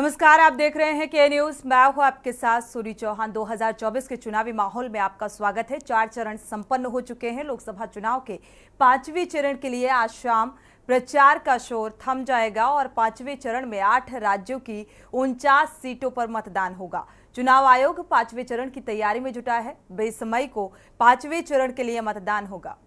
नमस्कार, आप देख रहे हैं के न्यूज। मैं हूं आपके साथ सूरी चौहान। 2024 के चुनावी माहौल में आपका स्वागत है। 4 चरण संपन्न हो चुके हैं। लोकसभा चुनाव के 5वें चरण के लिए आज शाम प्रचार का शोर थम जाएगा और 5वें चरण में 8 राज्यों की 49 सीटों पर मतदान होगा। चुनाव आयोग 5वें चरण की तैयारी में जुटा है। 20 मई को 5वें चरण के लिए मतदान होगा।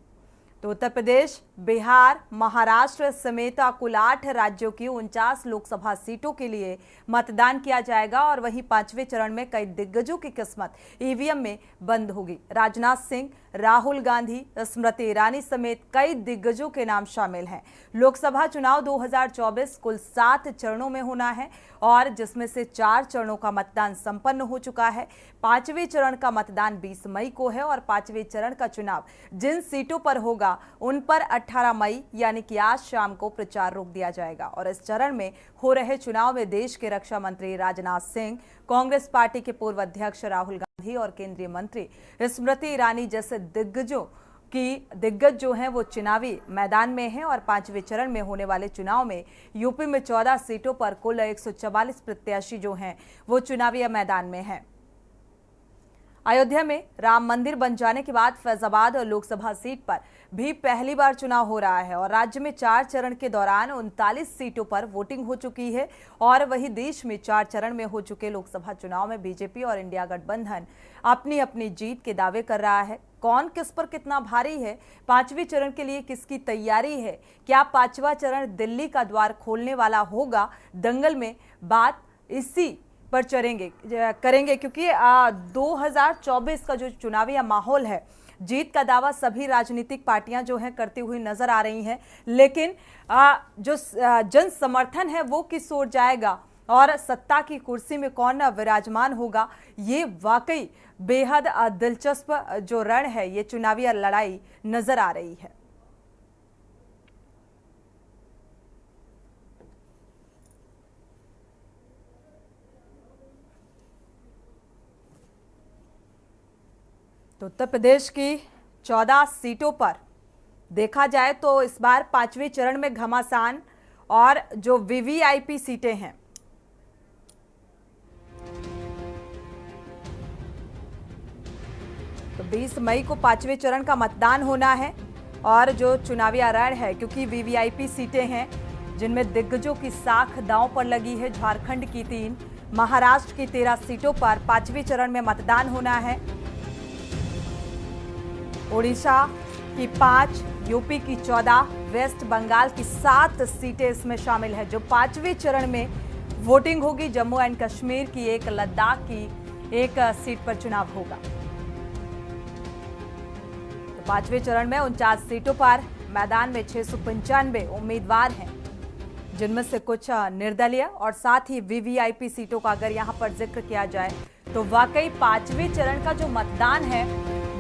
तो उत्तर प्रदेश, बिहार, महाराष्ट्र समेत कुल 8 राज्यों की 49 लोकसभा सीटों के लिए मतदान किया जाएगा और वहीं 5वें चरण में कई दिग्गजों की किस्मत ईवीएम में बंद होगी। राजनाथ सिंह, राहुल गांधी, स्मृति ईरानी समेत कई दिग्गजों के नाम शामिल हैं। लोकसभा चुनाव 2024 कुल 7 चरणों में होना है और जिसमें से 4 चरणों का मतदान संपन्न हो चुका है। 5वें चरण का मतदान 20 मई को है और 5वें चरण का चुनाव जिन सीटों पर होगा उन पर 18 मई यानी कि आज शाम को प्रचार रोक दिया जाएगा। और इस चरण में हो रहे चुनाव में देश के रक्षा मंत्री राजनाथ सिंह, कांग्रेस पार्टी के पूर्व अध्यक्ष राहुल गांधी और केंद्रीय मंत्री स्मृति ईरानी जैसे दिग्गज जो हैं वो चुनावी मैदान में हैं। और 5वें चरण में होने वाले चुनाव में यूपी में 14 सीटों पर कुल 144 प्रत्याशी जो हैं वो चुनावी मैदान में हैं। अयोध्या में राम मंदिर बन जाने के बाद फैजाबाद लोकसभा सीट पर भी पहली बार चुनाव हो रहा है और राज्य में 4 चरण के दौरान 39 सीटों पर वोटिंग हो चुकी है। और वहीं देश में 4 चरण में हो चुके लोकसभा चुनाव में बीजेपी और इंडिया गठबंधन अपनी अपनी जीत के दावे कर रहा है। कौन किस पर कितना भारी है, 5वें चरण के लिए किसकी तैयारी है, क्या 5वां चरण दिल्ली का द्वार खोलने वाला होगा, दंगल में बात इसी पर करेंगे क्योंकि 2024 का जो चुनावी माहौल है, जीत का दावा सभी राजनीतिक पार्टियां जो हैं करती हुई नजर आ रही हैं, लेकिन जो जन समर्थन है वो किस ओर जाएगा और सत्ता की कुर्सी में कौन विराजमान होगा, ये वाकई बेहद दिलचस्प जो रण है, ये चुनावी लड़ाई नजर आ रही है। तो उत्तर प्रदेश की 14 सीटों पर देखा जाए तो इस बार 5वें चरण में घमासान और जो वीवीआईपी सीटें हैं, तो 20 मई को 5वें चरण का मतदान होना है और जो चुनावी रण है, क्योंकि वीवीआईपी सीटें हैं जिनमें दिग्गजों की साख दांव पर लगी है। झारखंड की 3, महाराष्ट्र की 13 सीटों पर 5वें चरण में मतदान होना है। ओडिशा की 5, यूपी की 14, वेस्ट बंगाल की 7 सीटें इसमें शामिल है जो 5वें चरण में वोटिंग होगी। जम्मू एंड कश्मीर की 1, लद्दाख की 1 सीट पर चुनाव होगा। तो 5वें चरण में 49 सीटों पर मैदान में 695 उम्मीदवार हैं, जिनमें से कुछ निर्दलीय और साथ ही वीवीआईपी सीटों का अगर यहां पर जिक्र किया जाए तो वाकई 5वें चरण का जो मतदान है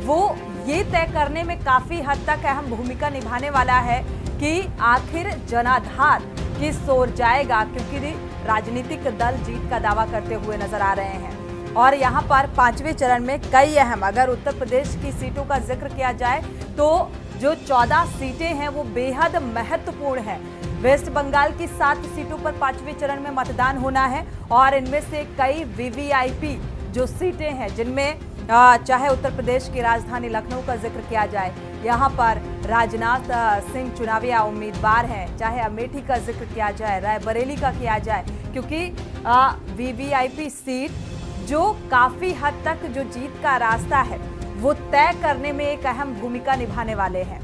वो ये तय करने में काफी हद तक अहम भूमिका निभाने वाला है कि आखिर जनाधार किस ओर जाएगा, क्योंकि राजनीतिक दल जीत का दावा करते हुए नजर आ रहे हैं। और यहां पर 5वें चरण में कई अहम, अगर उत्तर प्रदेश की सीटों का जिक्र किया जाए तो जो 14 सीटें हैं वो बेहद महत्वपूर्ण है। वेस्ट बंगाल की 7 सीटों पर 5वें चरण में मतदान होना है और इनमें से कई वीवीआईपी जो सीटें हैं जिनमें चाहे उत्तर प्रदेश की राजधानी लखनऊ का जिक्र किया जाए, यहाँ पर राजनाथ सिंह चुनावी उम्मीदवार हैं, चाहे अमेठी का जिक्र किया जाए, रायबरेली का किया जाए, क्योंकि वीवीआईपी सीट जो काफी हद तक जो जीत का रास्ता है वो तय करने में एक अहम भूमिका निभाने वाले हैं।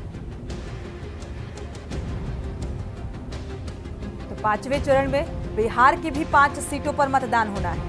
तो 5वें चरण में बिहार की भी 5 सीटों पर मतदान होना है।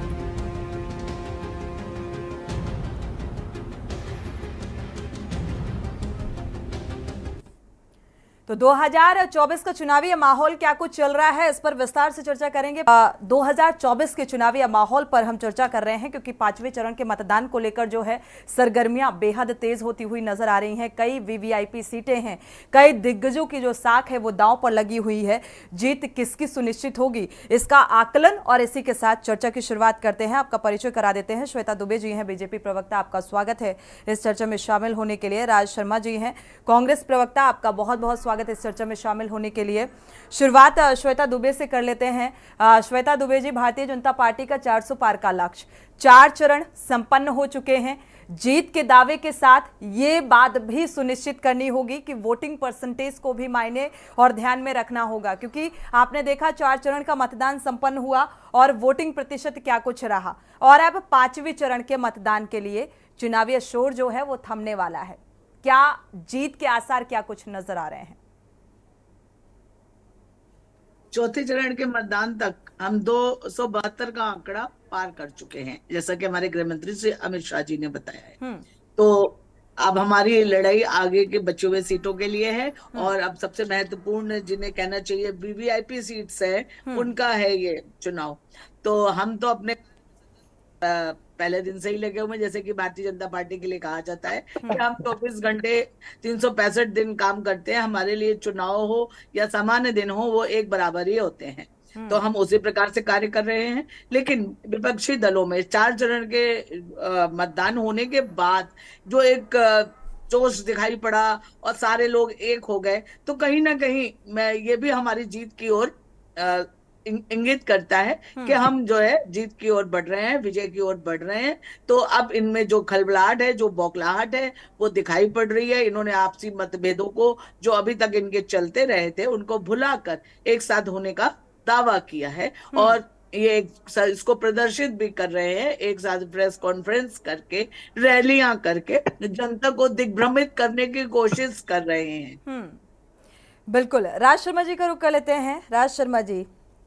तो 2024 का चुनावी माहौल क्या कुछ चल रहा है, इस पर विस्तार से चर्चा करेंगे। 2024 के चुनावी माहौल पर हम चर्चा कर रहे हैं क्योंकि 5वें चरण के मतदान को लेकर जो है सरगर्मियां बेहद तेज होती हुई नजर आ रही हैं। कई वीवीआईपी सीटें हैं, कई दिग्गजों की जो साख है वो दांव पर लगी हुई है। जीत किसकी सुनिश्चित होगी, इसका आकलन और इसी के साथ चर्चा की शुरुआत करते हैं। आपका परिचय करा देते हैं। श्वेता दुबे जी हैं, बीजेपी प्रवक्ता, आपका स्वागत है इस चर्चा में शामिल होने के लिए। राज शर्मा जी हैं, कांग्रेस प्रवक्ता, आपका बहुत बहुत स्वागत स्वागत है इस चर्चा में शामिल होने के लिए। शुरुआत श्वेता दुबे से कर लेते हैं। श्वेता दुबे जी, भारतीय जनता पार्टी का 400 पार का लक्ष्य 4 चरण संपन्न हो चुके हैं। जीत के दावे के साथ ये बात भी सुनिश्चित करनी होगी कि वोटिंग परसेंटेज को भी मायने और ध्यान में रखना होगा, क्योंकि आपने देखा 4 चरण का मतदान संपन्न हुआ और वोटिंग प्रतिशत क्या कुछ रहा, और अब 5वें चरण के मतदान के लिए चुनावी शोर जो है वो थमने वाला है। क्या जीत के आसार क्या कुछ नजर आ रहे हैं? चौथे चरण के मतदान तक हम 272 का आंकड़ा पार कर चुके हैं, जैसा कि हमारे गृह मंत्री श्री अमित शाह जी ने बताया है। तो अब हमारी लड़ाई आगे के बचे हुए सीटों के लिए है, और अब सबसे महत्वपूर्ण जिन्हें कहना चाहिए वीवीआईपी सीट्स है, उनका है ये चुनाव। तो हम तो अपने पहले दिन से ही लगे हुए, जैसे कि भारतीय जनता पार्टी के लिए कहा जाता है कि हम 24 घंटे 365 दिन काम करते हैं। हमारे लिए चुनाव हो या सामान्य दिन हो, वो एक बराबर ही होते हैं। तो हम उसी प्रकार से कार्य कर रहे हैं। लेकिन विपक्षी दलों में 4 चरण के मतदान होने के बाद जो एक जोश दिखाई पड़ा और सारे लोग एक हो गए, तो कहीं ना कहीं मैं ये भी हमारी जीत की ओर इंगित करता है कि हम जो है जीत की ओर बढ़ रहे हैं, विजय की ओर बढ़ रहे हैं। तो अब इनमें जो खलबलाहट है, जो बौखलाहट है, वो दिखाई पड़ रही है। इन्होंने आपसी मतभेदों को जो अभी तक इनके चलते रहे थे, उनको भुलाकर एक साथ होने का दावा किया है, और ये इसको प्रदर्शित भी कर रहे हैं, एक साथ प्रेस कॉन्फ्रेंस करके, रैलियां करके जनता को दिग्भ्रमित करने की कोशिश कर रहे हैं। बिल्कुल। राज शर्मा जी का रुख कर लेते हैं। राज शर्मा जी,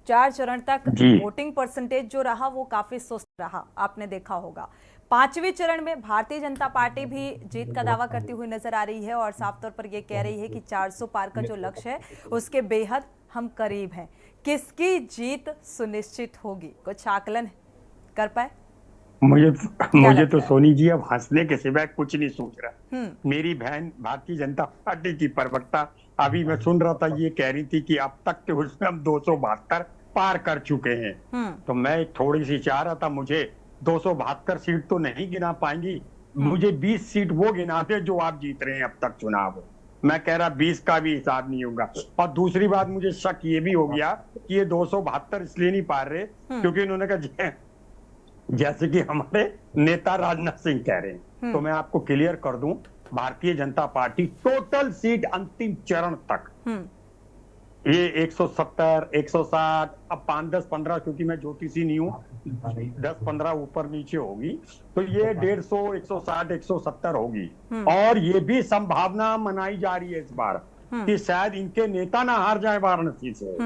4 चरण तक वोटिंग परसेंटेज जो रहा वो काफी सुस्त रहा, आपने देखा होगा। 5वें चरण में भारतीय जनता पार्टी भी जीत का दावा करती हुई नजर आ रही है और साफ तौर पर ये कह रही है कि 400 पार का जो लक्ष्य है उसके बेहद हम करीब हैं। किसकी जीत सुनिश्चित होगी, कुछ आकलन कर पाए? मुझे तो सोनी जी अब हंसने के सिवाय कुछ नहीं सोच रहा। मेरी बहन भारतीय जनता पार्टी की प्रवक्ता अभी मैं सुन रहा था, ये कह रही थी कि अब तक के उसमें हम 272 पार कर चुके हैं। तो मैं थोड़ी सी चाह रहा था, मुझे 272 सीट तो नहीं गिना पाएंगी, मुझे 20 सीट वो गिना दे जो आप जीत रहे हैं अब तक चुनाव। मैं कह रहा 20 का भी हिसाब नहीं होगा। और दूसरी बात, मुझे शक ये भी हो गया कि ये 272 इसलिए नहीं पार रहे क्योंकि इन्होंने कहा जैसे कि हमारे नेता राजनाथ सिंह कह रहे हैं। तो मैं आपको क्लियर कर दूं, Bharatiya Janata party total seat अंतिम चरण तक ये 170, 160, अब 5, 10, 15, क्योंकि मैं ज्योतिषी नहीं हूं, 10-15 ऊपर नीचे होगी, तो ये 150, 160, 170 होगी। और ये भी संभावना मनाई जा रही है इस बार कि शायद इनके नेता ना हार जाए वाराणसी से।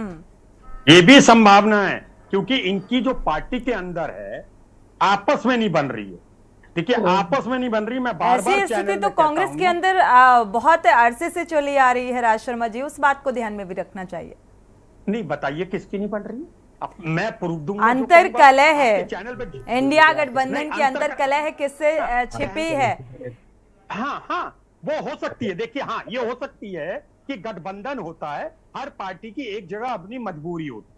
ये भी संभावना है, क्योंकि इनकी जो पार्टी के अंदर है आपस में नहीं बन रही है। ठीक है, आपस में नहीं बन रही। मैं बार-बार ऐसी स्थिति तो कांग्रेस के अंदर बहुत अरसे से चली आ रही है। राज शर्मा जी, उस बात को ध्यान में भी रखना चाहिए। नहीं, बताइए किसकी नहीं बन रही? अब मैं प्रूफ दूंगा। अंतर कलह है, इंडिया गठबंधन की अंतर कलह है, किससे छिपी है? हाँ, वो हो सकती है। देखिए, हाँ, ये हो सकती है कि गठबंधन होता है, हर पार्टी की एक जगह अपनी मजबूरी होती है,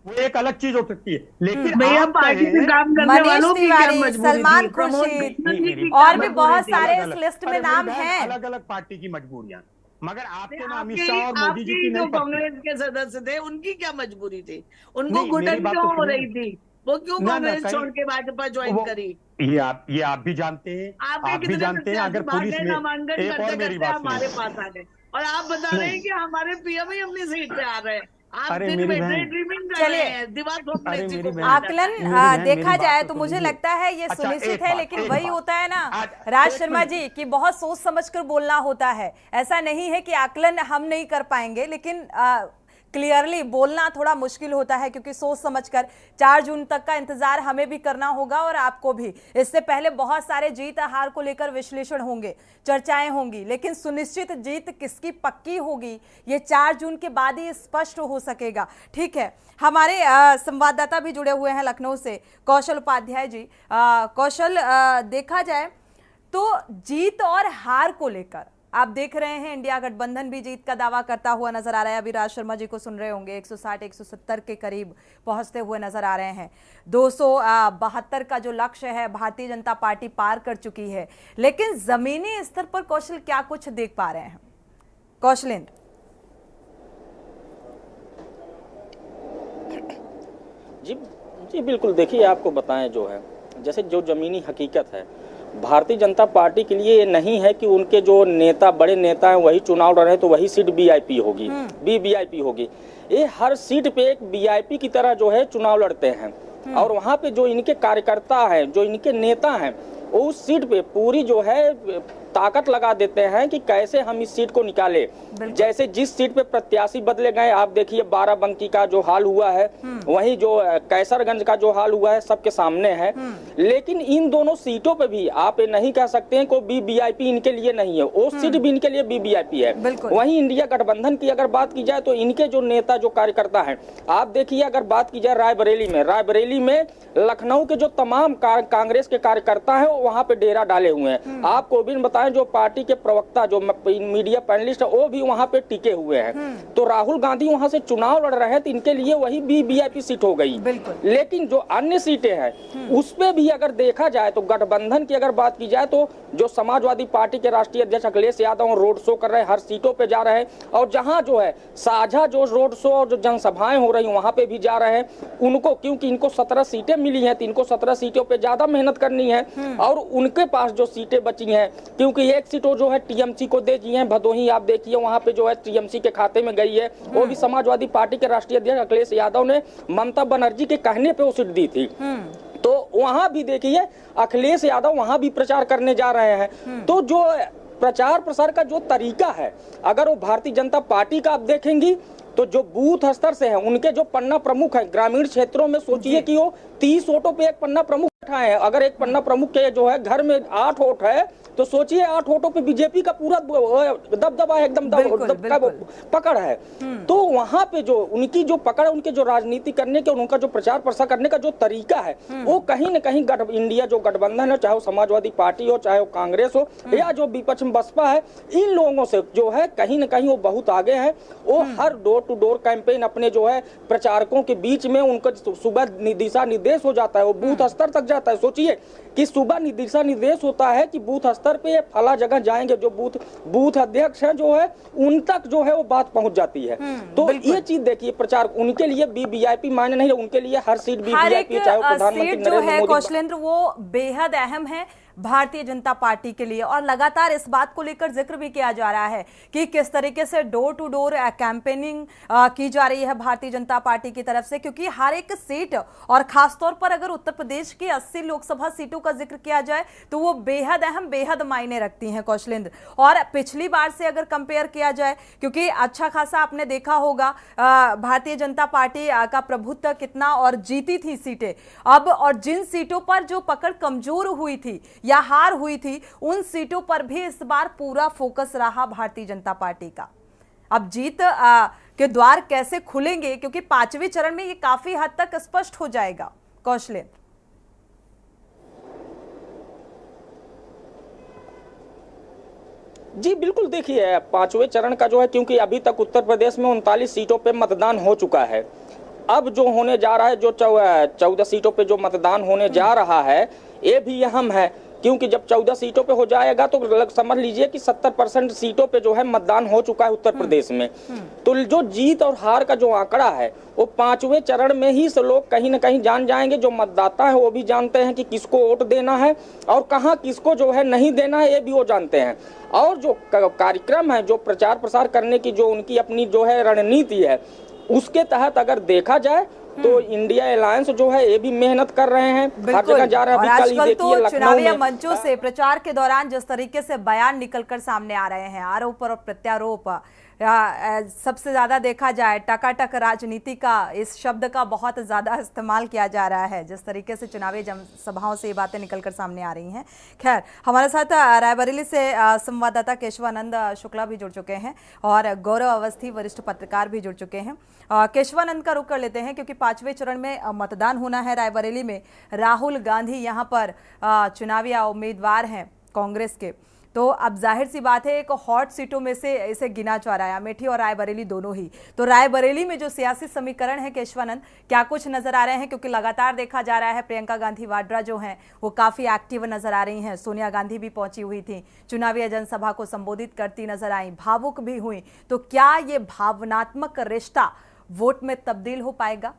वो एक अलग चीज हो सकती है। लेकिन भैया पार्टी में काम करने वालों की क्या मजबूरी, सलमान खुर्शीद और भी बहुत सारे इस लिस्ट में नाम हैं। अलग अलग पार्टी की मजबूरियां, मगर आपके नाम अमित शाह और मोदी जी की जो कांग्रेस के सदस्य थे उनकी क्या मजबूरी थी? उनको घुटन क्यों हो रही थी? वो क्यों कांग्रेस छोड़ के भाजपा ज्वाइन करी? ये आप भी जानते हैं, आप भी जानते हैं। अगर पुलिस में एक और मेरी बात हमारे पास आ गए और आप बता रहे हैं कि हमारे पीएम ही अपनी सीट पे आ रहे हैं। आकलन देखा जाए तो मुझे लगता है ये सुनिश्चित है, लेकिन वही होता है ना राज शर्मा जी कि बहुत सोच समझकर बोलना होता है। ऐसा नहीं है कि आकलन हम नहीं कर पाएंगे, लेकिन क्लियरली बोलना थोड़ा मुश्किल होता है, क्योंकि सोच समझकर 4 जून तक का इंतजार हमें भी करना होगा और आपको भी। इससे पहले बहुत सारे जीत हार को लेकर विश्लेषण होंगे, चर्चाएं होंगी, लेकिन सुनिश्चित जीत किसकी पक्की होगी ये 4 जून के बाद ही स्पष्ट हो सकेगा। ठीक है, हमारे संवाददाता भी जुड़े हुए हैं लखनऊ से, कौशल उपाध्याय जी। कौशल, देखा जाए तो जीत और हार को लेकर आप देख रहे हैं इंडिया गठबंधन भी जीत का दावा करता हुआ नजर आ रहा है। अभी राज शर्मा जी को सुन रहे होंगे, 160, 170 के करीब पहुंचते हुए नजर आ रहे हैं। 272 का जो लक्ष्य है भारतीय जनता पार्टी पार कर चुकी है, लेकिन जमीनी स्तर पर कौशल क्या कुछ देख पा रहे हैं? कौशलेंद्र, जी जी बिल्कुल, देखिए आपको बताएं जो है, जैसे जो ज़मीनी हकीकत है, भारतीय जनता पार्टी के लिए ये नहीं है कि उनके जो नेता, बड़े नेता हैं वही चुनाव लड़ रहे हैं तो वही सीट वीआईपी होगी, वीवीआईपी होगी। ये हर सीट पे एक वीआईपी की तरह जो है चुनाव लड़ते हैं, और वहाँ पे जो इनके कार्यकर्ता हैं, जो इनके नेता हैं, वो उस सीट पे पूरी जो है ताकत लगा देते हैं कि कैसे हम इस सीट को निकाले। जैसे जिस सीट पे प्रत्याशी बदले गए, आप देखिए बाराबंकी का जो हाल हुआ है, वही जो कैसरगंज का जो हाल हुआ है सबके सामने है। लेकिन इन दोनों सीटों पे भी आप ये नहीं कह सकते हैं को वीवीआईपी इनके लिए नहीं है, वो सीट भी इनके लिए वीवीआईपी है। वहीं इंडिया गठबंधन की अगर बात की जाए तो इनके जो नेता, जो कार्यकर्ता हैं, आप देखिए अगर बात की जाए रायबरेली में लखनऊ के जो तमाम कांग्रेस के कार्यकर्ता हैं वहां पे डेरा डाले हुए हैं। आपको भी बताएं, जो पार्टी के प्रवक्ता, जो मीडिया पैनलिस्ट है, वो भी वहां पे टिके हुए हैं। तो राहुल गांधी वहां से चुनाव लड़ रहे हैं तो इनके लिए वही वीवीआईपी सीट हो गई। लेकिन जो अन्य सीटें हैं उस पे भी अगर देखा जाए तो गठबंधन की अगर बात की जाए तो जो समाजवादी पार्टी के राष्ट्रीय अध्यक्ष अखिलेश यादव रोड शो कर रहे हैं, हर सीटों पे जा रहे हैं, और जहां जो है साझा जो रोड शो और जो जनसभाएं हो रही वहां पे भी जा रहे हैं। उनको, क्योंकि इनको 17 सीटें मिली हैं तो इनको 17 सीटों पे ज्यादा मेहनत करनी है, और उनके पास जो सीटें बची हैं, क्योंकि एक सीट जो है टीएमसी को दे दी है, भदोही आप देखिए वहां पे जो है टीएमसी के खाते में गई है, वो भी समाजवादी पार्टी के राष्ट्रीय अध्यक्ष अखिलेश यादव ने ममता बनर्जी के कहने पे वो सीट दी थी। तो वहां भी देखिए अखिलेश यादव वहां भी प्रचार करने जा रहे हैं। तो जो प्रचार प्रसार का जो तरीका है, अगर वो भारतीय जनता पार्टी का आप देखेंगी तो जो बूथ स्तर से है, उनके जो पन्ना प्रमुख है ग्रामीण क्षेत्रों में, सोचिए कि वो 30 वोटों पे एक पन्ना प्रमुख बैठा है। अगर एक पन्ना प्रमुख के जो है घर में 8 वोट है तो सोचिए 8 वोटों पे बीजेपी का पूरा दबदबा है, एकदम पकड़ है। तो वहां पे जो उनकी जो पकड़ है, उनके जो राजनीति करने के, उनका जो प्रचार प्रसार करने का जो तरीका है, वो कहीं न कहीं इंडिया जो गठबंधन है, चाहे वो समाजवादी पार्टी हो, चाहे वो कांग्रेस हो, या जो विपक्ष में बसपा है, इन लोगों से जो है कहीं न कहीं वो बहुत आगे है। वो हर डोर टू डोर कैंपेन अपने जो है प्रचारकों के बीच में उनका सुबह दिशा निर्देश हो जाता है, वो बूथ स्तर तक जाता है। सोचिए कि सुबह दिशा निर्देश होता है कि बूथ स्तर पे फला जगह जाएंगे, जो बूथ अध्यक्ष हैं जो है उन तक जो है वो बात पहुंच जाती है। तो ये चीज देखिए, प्रचार उनके लिए वीवीआईपी मायने नहीं है, उनके लिए हर सीट वीवीआईपी, चाहे प्रधानमंत्री जो है कौशलेंद्र वो बेहद अहम है भारतीय जनता पार्टी के लिए, और लगातार इस बात को लेकर जिक्र भी किया जा रहा है कि किस तरीके से डोर टू डोर कैंपेनिंग की जा रही है भारतीय जनता पार्टी की तरफ से, क्योंकि हर एक सीट, और खासतौर पर अगर उत्तर प्रदेश की 80 लोकसभा सीटों का जिक्र किया जाए तो वो बेहद अहम, बेहद मायने रखती हैं कौशलेंद्र। और पिछली बार से अगर कंपेयर किया जाए, क्योंकि अच्छा खासा आपने देखा होगा भारतीय जनता पार्टी का प्रभुत्व कितना, और जीती थी सीटें अब, और जिन सीटों पर जो पकड़ कमजोर हुई थी या हार हुई थी, उन सीटों पर भी इस बार पूरा फोकस रहा भारतीय जनता पार्टी का। अब जीत के द्वार कैसे खुलेंगे, क्योंकि 5वें चरण में ये काफी हद तक स्पष्ट हो जाएगा कौशलेंद्र। जी बिल्कुल, देखिए 5वें चरण का जो है, क्योंकि अभी तक उत्तर प्रदेश में 39 सीटों पे मतदान हो चुका है। अब जो होने जा रहा है, जो 14 सीटों पे जो मतदान होने जा रहा है, ये भी अहम है, क्योंकि जब 14 सीटों पे हो जाएगा तो समझ लीजिए कि 70% सीटों पे जो है मतदान हो चुका है उत्तर प्रदेश में। तो जो जीत और हार का जो आंकड़ा है वो 5वें चरण में ही से लोग कहीं न कहीं जान जाएंगे। जो मतदाता है वो भी जानते हैं कि किसको वोट देना है और कहाँ किसको जो है नहीं देना है, ये भी वो जानते हैं। और जो कार्यक्रम है, जो प्रचार प्रसार करने की जो उनकी अपनी जो है रणनीति है, उसके तहत अगर देखा जाए तो इंडिया अलायंस जो है ये भी मेहनत कर रहे हैं, हर जगह जा रहे हैं। और आजकल तो चुनावी मंचों से प्रचार के दौरान जिस तरीके से बयान निकलकर सामने आ रहे हैं, आरोप और प्रत्यारोप, सबसे ज्यादा देखा जाए टकाटक राजनीति का, इस शब्द का बहुत ज्यादा इस्तेमाल किया जा रहा है, जिस तरीके से चुनावी जनसभाओं से ये बातें निकलकर सामने आ रही हैं। खैर, हमारे साथ रायबरेली से संवाददाता केशवानंद शुक्ला भी जुड़ चुके हैं और गौरव अवस्थी वरिष्ठ पत्रकार भी जुड़ चुके हैं। केशवानंद का रुख कर लेते हैं, क्योंकि 5वें चरण में मतदान होना है रायबरेली में। राहुल गांधी यहाँ पर चुनावी उम्मीदवार हैं कांग्रेस के, तो अब जाहिर सी बात है एक हॉट सीटों में से इसे गिना जा रहा है, अमेठी और रायबरेली दोनों ही। तो रायबरेली में जो सियासी समीकरण है केशवानंद, क्या कुछ नजर आ रहे हैं? क्योंकि लगातार देखा जा रहा है प्रियंका गांधी वाड्रा जो हैं वो काफी एक्टिव नजर आ रही हैं। सोनिया गांधी भी पहुंची हुई थी, चुनावी जनसभा को संबोधित करती नजर आई, भावुक भी हुई। तो क्या ये भावनात्मक रिश्ता वोट में तब्दील हो पाएगा?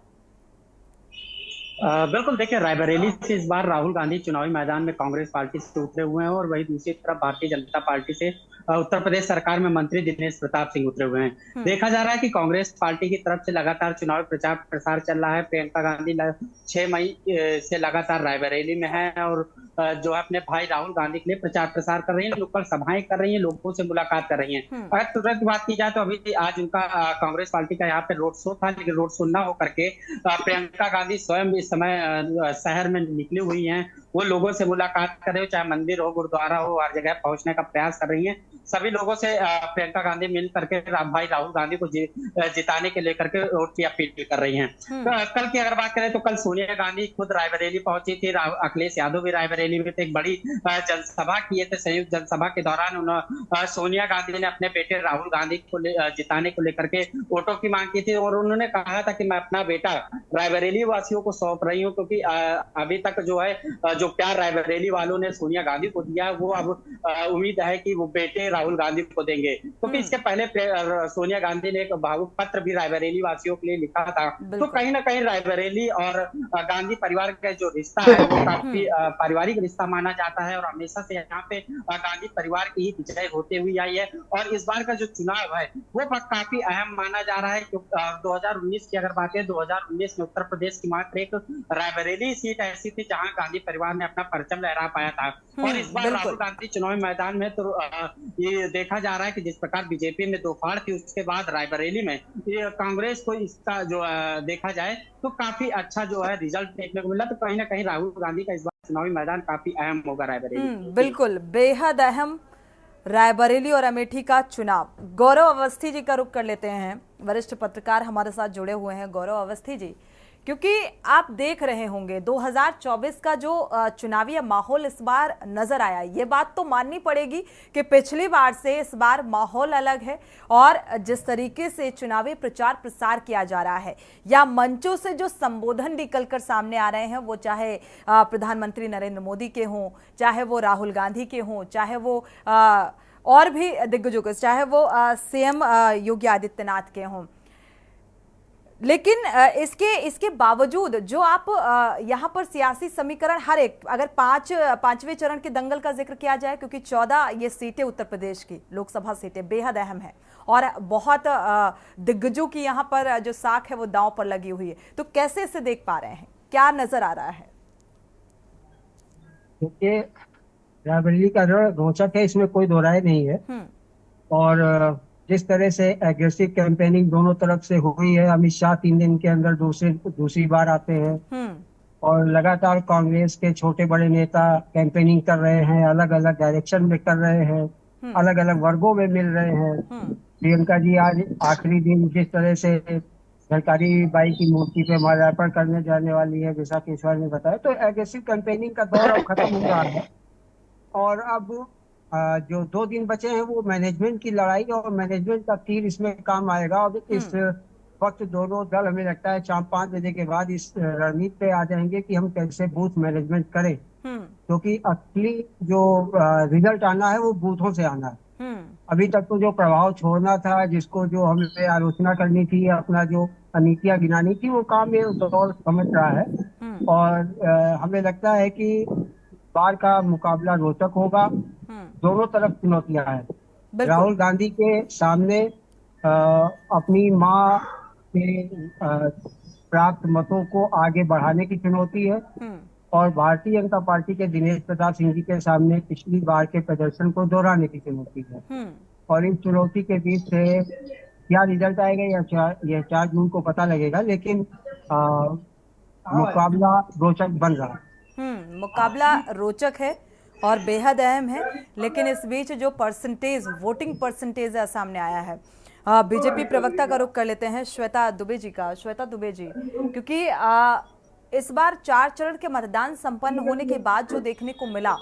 बिल्कुल, देखिए रायबरेली से इस बार राहुल गांधी चुनावी मैदान में कांग्रेस पार्टी से उतरे हुए हैं और वही दूसरी तरफ भारतीय जनता पार्टी से उत्तर प्रदेश सरकार में मंत्री दिनेश प्रताप सिंह उतरे हुए हैं। देखा जा रहा है कि कांग्रेस पार्टी की तरफ से लगातार चुनावी प्रचार प्रसार चल रहा है। प्रियंका गांधी 6 मई से लगातार रायबरेली में है और जो है अपने भाई राहुल गांधी के लिए प्रचार प्रसार कर रही है, नुक्कड़ सभाएं कर रही है, लोगों से मुलाकात कर रही है। अगर तुरंत बात की जाए तो अभी आज उनका कांग्रेस पार्टी का यहाँ पे रोड शो था, लेकिन रोड शो न होकर के प्रियंका गांधी स्वयं इस समय शहर में निकली हुई हैं। वो लोगों से मुलाकात कर रहे हो, चाहे मंदिर हो, गुरुद्वारा हो, हर जगह पहुंचने का प्रयास कर रही हैं। सभी लोगों से प्रियंका गांधी मिल करके भाई राहुल गांधी को जिताने के लेकर के वोट की अपील कर रही हैं। कल की अगर बात करें तो कल सोनिया गांधी खुद रायबरेली पहुंची थी, अखिलेश यादव भी रायबरेली में थे, एक बड़ी जनसभा किए थे। संयुक्त जनसभा के दौरान सोनिया गांधी ने अपने बेटे राहुल गांधी को जिताने को लेकर के वोटों की मांग की थी और उन्होंने कहा था कि मैं अपना बेटा रायबरेली वासियों को सौंप रही हूँ, क्योंकि अभी तक जो है जो प्यार रायबरेली वालों ने सोनिया गांधी को दिया, वो अब उम्मीद है कि वो बेटे राहुल गांधी को देंगे। क्योंकि इसके पहले सोनिया गांधी ने एक भावुक पत्र भी रायबरेली वासियों के लिए लिखा था। तो कहीं ना कहीं रायबरेली और गांधी परिवार का जो रिश्ता है वो काफी पारिवारिक रिश्ता माना जाता है और हमेशा से यहाँ पे गांधी परिवार की ही विजय होते हुई आई है। और इस बार का जो चुनाव है वो काफी अहम माना जा रहा है। 2019 की अगर बात है, 2019 में उत्तर प्रदेश की मात्र एक रायबरेली सीट ऐसी थी जहां गांधी परिवार ने अपना परचम लहरा पाया था। और इस बार राहुल गांधी चुनावी मैदान में तो ये देखा जा रहा है कि जिस प्रकार बीजेपी में दो फाड़ थी, उसके बाद रायबरेली में ये कांग्रेस को इसका जो देखा जाए तो काफी अच्छा जो है रिजल्ट देखने को मिला। तो कहीं ना कहीं राहुल गांधी का इस बार चुनावी मैदान काफी अहम होगा रायबरेली। बिल्कुल, बेहद अहम रायबरेली और अमेठी का चुनाव। गौरव अवस्थी जी का रुख कर लेते हैं, वरिष्ठ पत्रकार हमारे साथ जुड़े हुए हैं। गौरव अवस्थी जी, क्योंकि आप देख रहे होंगे 2024 का जो चुनावी माहौल इस बार नजर आया, ये बात तो माननी पड़ेगी कि पिछली बार से इस बार माहौल अलग है और जिस तरीके से चुनावी प्रचार प्रसार किया जा रहा है या मंचों से जो संबोधन निकलकर सामने आ रहे हैं, वो चाहे प्रधानमंत्री नरेंद्र मोदी के हों, चाहे वो राहुल गांधी के हों, चाहे वो और भी दिग्गजों के, चाहे वो सीएम योगी आदित्यनाथ के हों। लेकिन इसके बावजूद जो आप यहाँ पर सियासी समीकरण हर एक, अगर पांचवें चरण के दंगल का जिक्र किया जाए, क्योंकि 14 ये सीटें उत्तर प्रदेश की लोकसभा सीटें बेहद अहम है और बहुत दिग्गजों की यहाँ पर जो साख है वो दांव पर लगी हुई है, तो कैसे इसे देख पा रहे हैं, क्या नजर आ रहा है? देखिए, रायबरेली का रोचक है, इसमें कोई दो राय नहीं है। और जिस तरह से एग्रेसिव कैंपेनिंग दोनों तरफ से हुई है, अमित शाह 3 दिन के अंदर दूसरी बार आते हैं और लगातार कांग्रेस के छोटे बड़े नेता कैंपेनिंग कर रहे हैं, अलग अलग डायरेक्शन में कर रहे हैं, अलग अलग वर्गों में मिल रहे हैं। प्रियंका जी आज आखिरी दिन जिस तरह से झलकारी बाई की मूर्ति पे माल्यार्पण करने जाने वाली है, जैसा केशवर ने बताया, तो एग्रेसिव कैंपेनिंग का दौर अब खत्म हो रहा है और अब जो 2 दिन बचे हैं वो मैनेजमेंट की लड़ाई और मैनेजमेंट का तीर इसमें काम आएगा। और इस वक्त दोनों दल हमें लगता है 4-5 बजे के बाद इस रणनीति पे आ जाएंगे कि हम कैसे बूथ मैनेजमेंट करें, क्योंकि असली जो रिजल्ट आना है वो बूथों से आना है। अभी तक तो जो प्रभाव छोड़ना था, जिसको जो हमें आलोचना करनी थी, अपना जो नीतियां गिनानी थी, वो काम ये दौर समझ रहा है। और हमें लगता है कि बार का मुकाबला रोचक होगा, दोनों तरफ चुनौतियां हैं। राहुल गांधी के सामने अपनी मां के प्राप्त मतों को आगे बढ़ाने की चुनौती है और भारतीय जनता पार्टी के दिनेश प्रताप सिंह जी के सामने पिछली बार के प्रदर्शन को दोहराने की चुनौती है। और इस चुनौती के बीच से क्या रिजल्ट आएगा यह 4 जून को पता लगेगा, लेकिन मुकाबला रोचक बन रहा है। मुकाबला रोचक है और बेहद अहम है, लेकिन इस बीच जो परसेंटेज, वोटिंग परसेंटेज सामने आया है, बीजेपी प्रवक्ता का रुख कर लेते हैं श्वेता दुबे जी का। श्वेता दुबे जी, क्योंकि इस बार 4 चरण के मतदान संपन्न होने के बाद जो देखने को मिला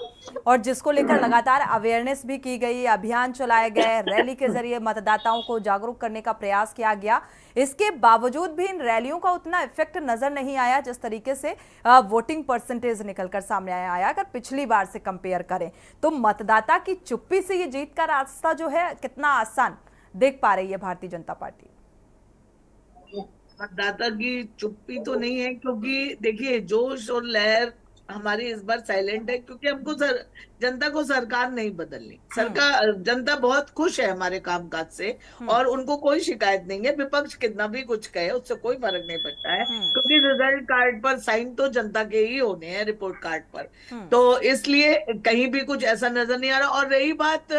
और जिसको लेकर लगातार अवेयरनेस भी की गई, अभियान चलाए गए, रैली के जरिए मतदाताओं को जागरूक करने का प्रयास किया गया, इसके बावजूद भी इन रैलियों का उतना इफेक्ट नजर नहीं आया जिस तरीके से वोटिंग परसेंटेज निकलकर सामने आया। अगर पिछली बार से कंपेयर करें तो मतदाता की चुप्पी से ये जीत का रास्ता जो है कितना आसान देख पा रही है भारतीय जनता पार्टी? मतदाता की चुप्पी तो नहीं है, क्योंकि देखिए जोश और लहर हमारी इस बार साइलेंट है, क्योंकि हमको जनता को सरकार नहीं बदलनी। सरकार, जनता बहुत खुश है हमारे कामकाज से और उनको कोई शिकायत नहीं है। विपक्ष कितना भी कुछ कहे उससे कोई फर्क नहीं पड़ता है, क्योंकि रिजल्ट कार्ड पर साइन तो जनता के ही होने हैं, रिपोर्ट कार्ड पर। तो इसलिए कहीं भी कुछ ऐसा नजर नहीं आ रहा। और रही बात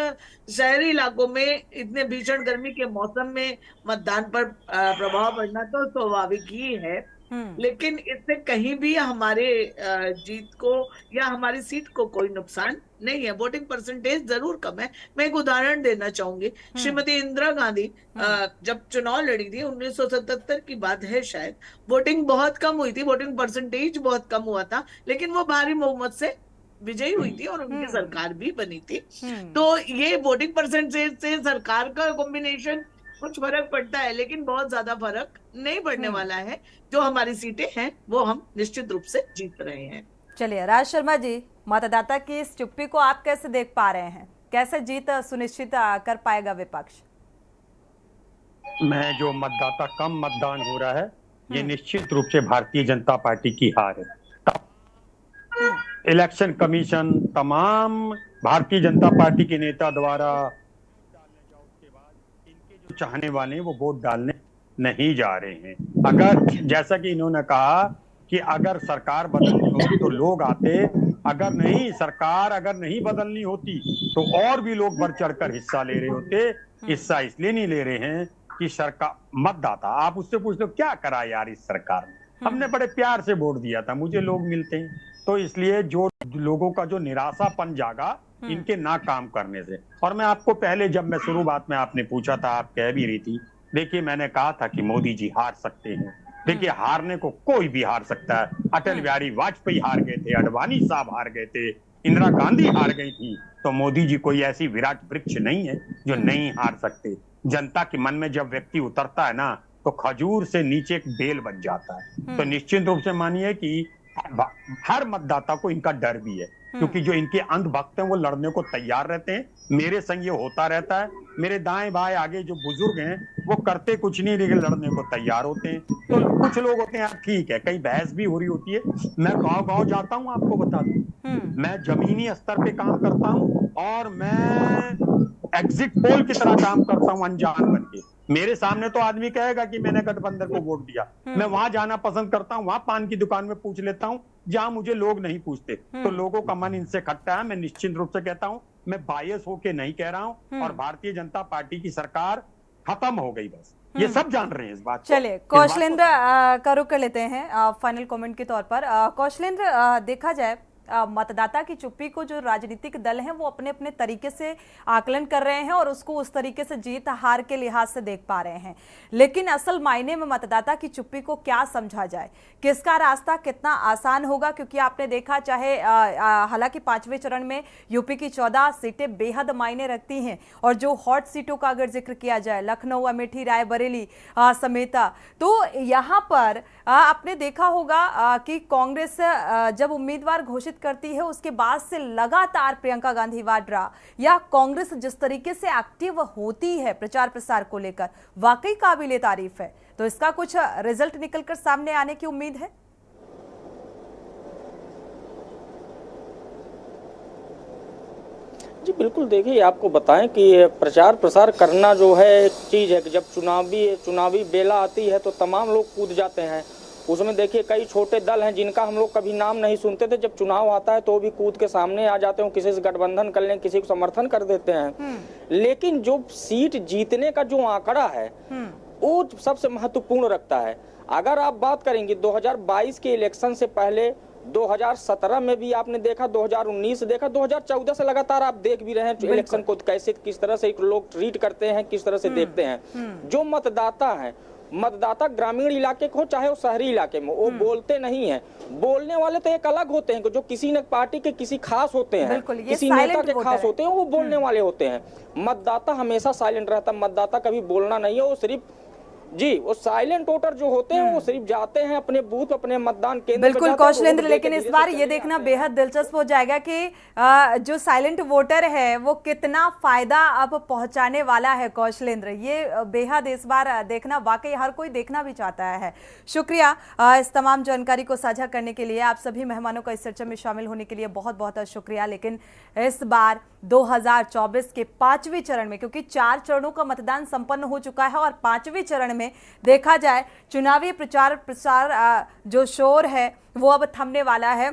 शहरी इलाकों में इतने भीषण गर्मी के मौसम में मतदान पर प्रभाव पड़ना तो स्वाभाविक ही है, लेकिन इससे कहीं भी हमारे जीत को या हमारी सीट को कोई नुकसान नहीं है। वोटिंग परसेंटेज जरूर कम है। मैं एक उदाहरण देना चाहूंगी। श्रीमती इंदिरा गांधी जब चुनाव लड़ी थी 1977 की बात है शायद, वोटिंग बहुत कम हुई थी, वोटिंग परसेंटेज बहुत कम हुआ था, लेकिन वो भारी बहुमत से विजयी हुई थी और उनकी सरकार भी बनी थी। तो ये वोटिंग परसेंटेज से सरकार का कॉम्बिनेशन कुछ फर्क पड़ता है, लेकिन बहुत ज्यादा फर्क नहीं पड़ने वाला है। जो हमारी सीटें हैं वो हम निश्चित रूप से जीत रहे हैं। चलिए राज शर्मा जी, मतदाता की इस चुप्पी को आप कैसे देख पा रहे हैं? कैसे जीत सुनिश्चित कर पाएगा विपक्ष? मैं जो मतदाता कम मतदान हो रहा है ये निश्चित रूप से भारतीय जनता पार्टी की हार है। इलेक्शन कमीशन तमाम भारतीय जनता पार्टी के नेता द्वारा चाहने वाले वो वोट डालने नहीं जा रहे हैं। अगर जैसा कि इन्होंने कहा कि अगर सरकार बदलनी होती तो लोग आते, अगर नहीं सरकार अगर नहीं बदलनी होती तो और भी लोग बढ़ चढ़कर हिस्सा ले रहे होते। हिस्सा इसलिए नहीं ले रहे हैं कि सरकार मतदाता, आप उससे पूछ लो क्या करा यार इस सरकार ने, हमने बड़े प्यार से वोट दिया था, मुझे लोग मिलते हैं। तो इसलिए जो लोगों का जो निराशापन जागा इनके ना काम करने से। और मैं आपको पहले जब मैं शुरुआत में आपने पूछा था, आप कह भी रही थी, देखिए मैंने कहा था कि मोदी जी हार सकते हैं। देखिए हारने को कोई भी हार सकता है। अटल बिहारी वाजपेयी हार गए थे, अडवाणी साहब हार गए थे, इंदिरा गांधी हार गई थी। तो मोदी जी कोई ऐसी विराट वृक्ष नहीं है जो नहीं हार सकते। जनता के मन में जब व्यक्ति उतरता है ना तो खजूर से नीचे एक बेल बन जाता है। तो निश्चित रूप से मानिए कि हर मतदाता को इनका डर भी है, क्योंकि जो इनके अंधभक्त हैं वो लड़ने को तैयार रहते हैं। मेरे संग ये होता रहता है, मेरे दाएं बाएं आगे जो बुजुर्ग हैं वो करते कुछ नहीं लेकिन लड़ने को तैयार होते हैं। तो कुछ लोग होते हैं यार ठीक है, कई बहस भी हो रही होती है। मैं गांव-गांव जाता हूं, आपको बता दूं, मैं जमीनी स्तर पे काम करता हूं और मैं एग्जिट पोल की तरह काम करता हूं अनजान बनके। मेरे सामने तो आदमी कहेगा कि मैंने गठबंधन को वोट दिया, मैं वहां जाना पसंद करता हूं, वहां पान की दुकान में पूछ लेता हूं जहां मुझे लोग नहीं पूछते। तो लोगों का मन इनसे खट्टा है। मैं निश्चित रूप से कहता हूं, मैं बायस होके नहीं कह रहा हूं, और भारतीय जनता पार्टी की सरकार खत्म हो गई, बस ये सब जान रहे हैं इस बात को। चलिए कौशलेंद्र का रुख कर लेते हैं फाइनल कमेंट के तौर पर। कौशलेंद्र, देखा जाए मतदाता की चुप्पी को जो राजनीतिक दल हैं वो अपने अपने तरीके से आकलन कर रहे हैं और उसको उस तरीके से जीत हार के लिहाज से देख पा रहे हैं, लेकिन असल मायने में मतदाता की चुप्पी को क्या समझा जाए, किसका रास्ता कितना आसान होगा? क्योंकि आपने देखा चाहे हालांकि 5वें चरण में यूपी की 14 सीटें बेहद मायने रखती हैं, और जो हॉट सीटों का अगर जिक्र किया जाए लखनऊ, अमेठी, रायबरेली समेत, तो यहाँ पर आपने देखा होगा कि कांग्रेस जब उम्मीदवार घोषित करती है उसके बाद से लगातार प्रियंका गांधी वाड्रा या कांग्रेस जिस तरीके से एक्टिव होती है प्रचार प्रसार को लेकर, वाकई काबिले तारीफ है। तो इसका कुछ रिजल्ट निकलकर सामने आने की उम्मीद है? जी बिल्कुल, देखिए आपको बताएं कि प्रचार प्रसार करना जो है एक चीज़ है कि जब चुनावी बेला आती है तो तमाम लोग कूद जाते हैं। उसमें देखिए कई छोटे दल हैं जिनका हम लोग कभी नाम नहीं सुनते थे, जब चुनाव आता है तो भी कूद के सामने आ जाते हैं, किसी से गठबंधन कर लें, किसी को समर्थन कर देते हैं। लेकिन जो सीट जीतने का जो आंकड़ा है वो सबसे महत्वपूर्ण रखता है। अगर आप बात करेंगे 2022 के इलेक्शन से पहले 2017 में भी आपने देखा, 2019 देखा, 2014 से लगातार आप देख भी रहे हैं इलेक्शन को कैसे किस तरह से लोग ट्रीट करते हैं, किस तरह से देखते हैं। जो मतदाता ग्रामीण इलाके को हो चाहे वो शहरी इलाके में, वो बोलते नहीं है। बोलने वाले तो एक अलग होते हैं जो किसी न पार्टी के किसी खास होते हैं, किसी नेता के खास होते हैं, वो बोलने वाले होते हैं। मतदाता हमेशा साइलेंट रहता है, मतदाता कभी बोलना नहीं है, वो सिर्फ जी, वो साइलेंट वोटर जो होते हैं वो सिर्फ जाते हैं अपने बूथ, अपने मतदान केंद्र बिल्कुल कौशलेंद्र, लेकिन इस बार ये देखना बेहद दिलचस्प हो जाएगा कि जो साइलेंट वोटर है वो कितना फायदा अब पहुंचाने वाला है। कौशलेंद्र, ये बेहद इस बार देखना, वाकई हर कोई देखना भी चाहता है। शुक्रिया इस तमाम जानकारी को साझा करने के लिए। आप सभी मेहमानों का इस चर्चा में शामिल होने के लिए बहुत बहुत शुक्रिया। लेकिन इस बार 2024 के 5वें चरण में, क्योंकि 4 चरणों का मतदान संपन्न हो चुका है और 5वें चरण में देखा जाए चुनावी प्रचार जो शोर है वो अब थमने वाला है।